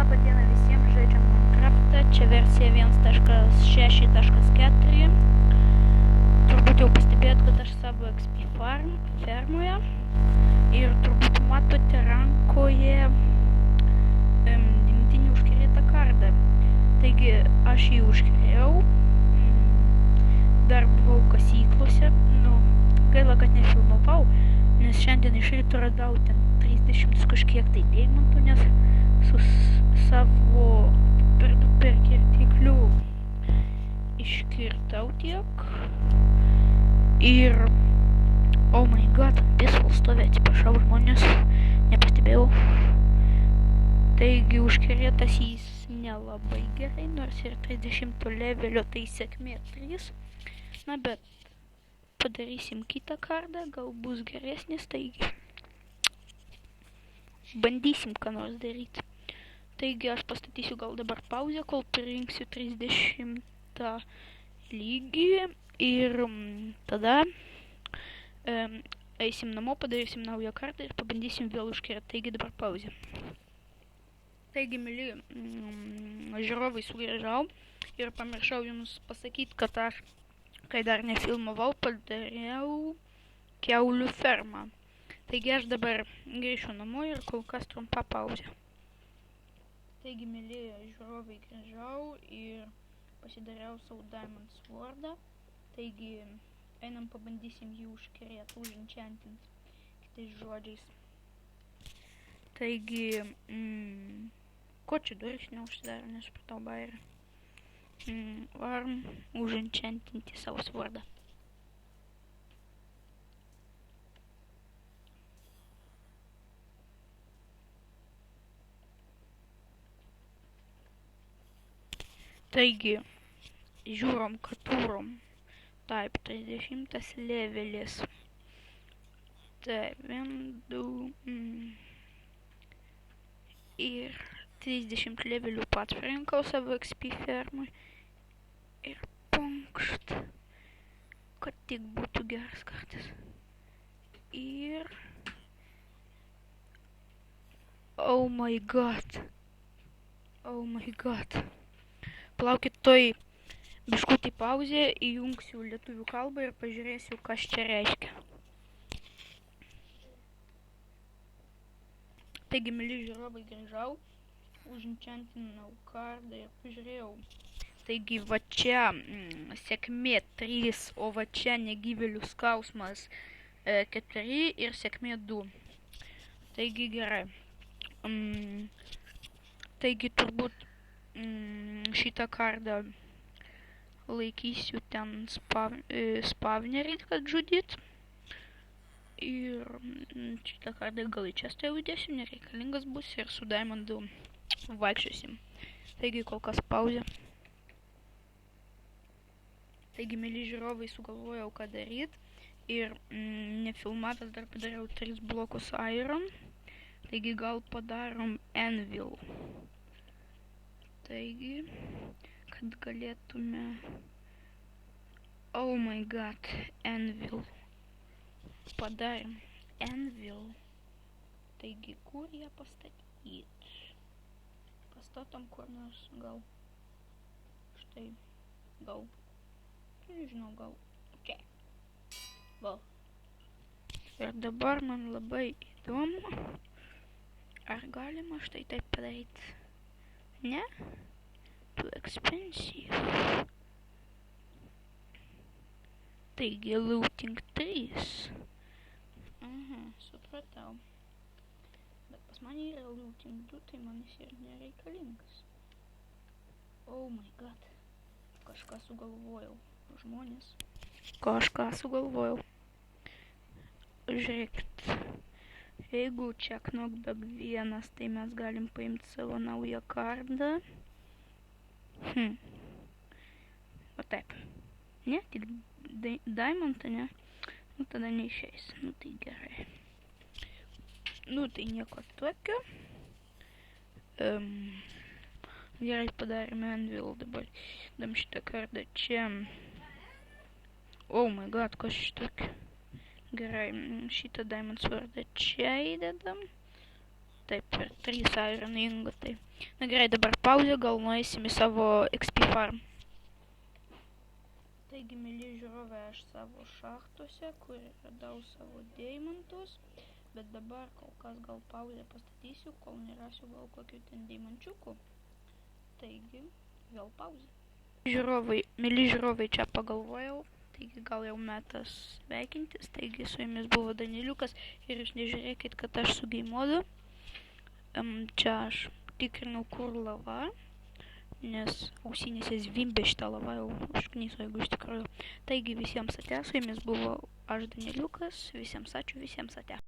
Labą dieną visiems, žaidžiam Minecraftą, čia versija 1.6.4. Turbūt jau pastebėjot, kad aš savo XP fermoje ir turbūt matote rankoje dimittinį užkerėtą kardą. Taigi aš jį užkerėjau, dar buvau kasyklose, gaila, kad nefilmavau, nes šiandien iš ryto radau ten 30 kažkiek tai deimantų, nes su savo perkirtikliu iškirtau tiek ir oh my god, peaceful stovė, atsiprašau žmonės, nepastebėjau. Taigi užkerėtas jis nelabai gerai, nors ir 30 levelio, tai sėkmė 3. Na bet padarysim kitą kardą, gal bus geresnis, taigi bandysim ką nors daryti. Taigi aš pastatysiu gal dabar pauzę, kol pririnksiu 30 lygį ir tada eisim namo, padarysim naują kartą ir pabandysim vėl užkerėti. Taigi dabar pauzė. Taigi, mili žiūrovai, sugrįžau ir pamiršau jums pasakyti, kad aš, kai dar nefilmavau, padariau kiaulių fermą. Taigi aš dabar grįšiu namo ir kol kas trumpa pauzė. Taigi, mili žiūrovai, grįžau ir pasidariau savo diamond swordą. Taigi einam pabandysim jį užkerėti, uženchantinti, kitais žodžiais. Taigi, ko čia durys neužsidaro, nesupratau bairį. Varom uženchantinti savo swordą. Taigi, žiūrom, kad turom. Taip, 30 levelis. Taip, 1, 2, ir 30 levelių pats parinkau savo XP fermui. Ir punkšt, kad tik būtų geras kartas. Ir oh my god. Palaukit, toj biškutį pauzė, įjungsiu lietuvių kalbą ir pažiūrėsiu, kas čia reiškia. Taigi, mili žiūrovai, grįžau, uženchantinau kardą ir pažiūrėjau. Taigi, va čia sėkmė 3, o va čia negyvėlių skausmas 4 ir sėkmė 2. Taigi, gerai. Taigi, turbūt šitą kardą laikysiu ten spavnerį, kad žudyt. Ir šitą kardą gal į čestą jau įdėsiu, nereikalingas bus ir su diamondu vaikščiosim. Taigi, kol kas pauzė. Taigi, mili žiūrovai, sugalvojau ką daryt ir nefilmavęs dar padariau 3 blokus iron. Taigi, gal padarom anvil. Taigi, kad galėtume oh my god, anvil. Padarėm anvil. Taigi, kur ją pastatyti? Pastatom kur nors, gal štai, gal nežinau, gal čia. Gal. Ir dabar man labai įdomu, ar galima štai taip padaryti? Ne? Too expensive. Taigi, looting 3. Supratau. Bet pas mane yra looting 2, tai man jis ir nereikalingas. Oh my god. Kažką sugalvojau. Žmonės. Kažką sugalvojau. Žiūrėkit. Jeigu čia knockback 1, tai mes galim paimti savo naują kardą. O taip. Ne, tik diamantą, ne? Nu, tada neišeis. Nu, tai gerai. Nu, tai nieko tokio. Gerai, padarėme anvil dabar. Dam šitą kardą čia. Oh my god, kas šitokio? Gerai, šitą diamond swordą čia įdedam. Taip, per 3 iron ingotai. Na gerai, dabar pauzė, gal nueisim į savo XP farm. Taigi, mėly žiūrovai, aš savo šachtose, kur radau savo deimantus, bet dabar kol kas gal pauzę pastatysiu, kol nerasiu gal kokių ten deimančiukų. Taigi, vėl pauzė. Mėly žiūrovai, čia pagalvojau, taigi gal jau metas sveikintis, taigi su jumis buvo Danieliukas ir jūs nežiūrėkit, kad aš su game modu. Čia aš tikrinau, kur lava, nes ausinėse zvimbė šitą lavą, jau užkniso, jeigu iš tikrųjų. Taigi visiems ate, su jumis buvo aš Danieliukas, visiems ačiū, visiems ate.